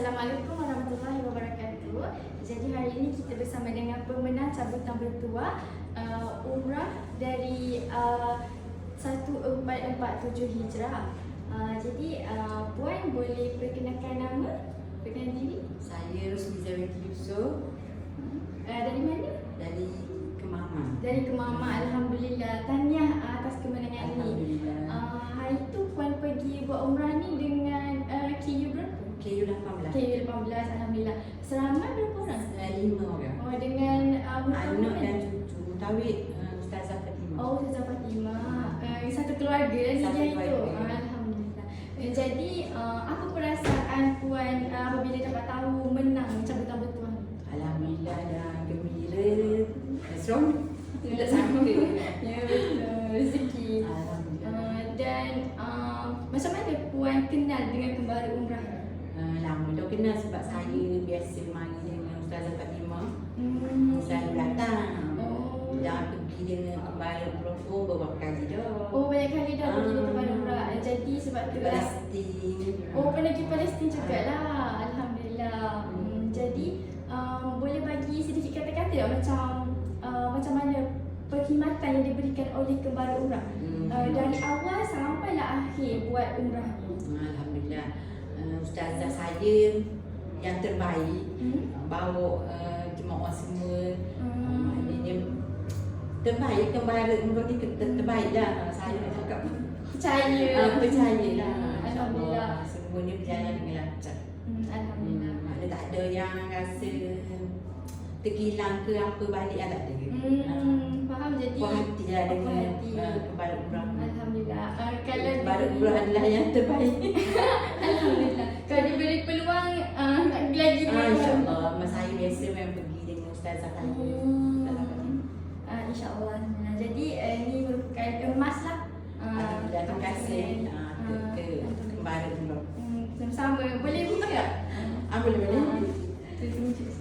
Assalamualaikum warahmatullahi wabarakatuh. Jadi hari ini kita bersama dengan pemenang cabutan bertuah umrah dari 1447 Hijrah. Jadi Puan boleh perkenalkan nama, perkenalkan diri? Saya Rusmiza binti Yusof. Dari mana? Dari Kemama. Dari Kemama. Alhamdulillah. Tahniah atas kemenangan ini. Alhamdulillah. Hari tu Puan pergi buat umrah ni dengan KU berapa? KU 18. KU 18, Alhamdulillah. Seramai berapa orang? 5 orang. Oh, dengan Anak dan cucu. Tawid Ustazah Fatimah. Oh, Ustazah Fatimah. Satu keluarga lah Satu dia itu. keluarga. Alhamdulillah. Jadi, apa perasaan Puan apabila dapat tahu menang cabutan bertuah ni? Alhamdulillah dah gembira. Strong. Tidak sangka. Ya, betul. Rezeki. Alhamdulillah. Dan macam mana Puan kenal dengan kembara umrah? Lama dah kenal sebab saya biasa main dengan Ustazah Fatimah. Saya datang. Oh. Dah pergi dengan kembali perempuan beberapa kali dah. Oh, banyak kali dah pergi dengan kembara umrah. Jadi sebab tu lah. Palestin. Oh, pernah pergi Palestin jugalah. Alhamdulillah. Jadi boleh bagi sedikit kata-kata tak macam mana perkhidmatan yang diberikan oleh kembara umrah dari awal sampailah akhir buat umrah ni? Alhamdulillah. Ustazah saya yang terbaik bawa jemaah semua. Maknanya terbaik, kembali umrah ni terbaik dah. Saya nak cakap percayalah. Alhamdulillah. Semua ni berjalan dengan lancar. Alhamdulillah. Mana tak ada yang rasa tergilang ke apa balik tak ada. Faham. Jadi Puas hati lah dengan puas hati. kembali umrah. Alhamdulillah. Kalau Kembali umrah adalah yang terbaik. Alhamdulillah. Kalau diberi peluang nak pergi lagi InsyaAllah. Masa saya biasa memang pergi dengan Ustazah tadi. InsyaAllah. Jadi ini merupakan emas lah. Alhamdulillah. Terima kasih ke kembali umrah. Sama-sama. Boleh buka tak? Boleh. Terima kasih.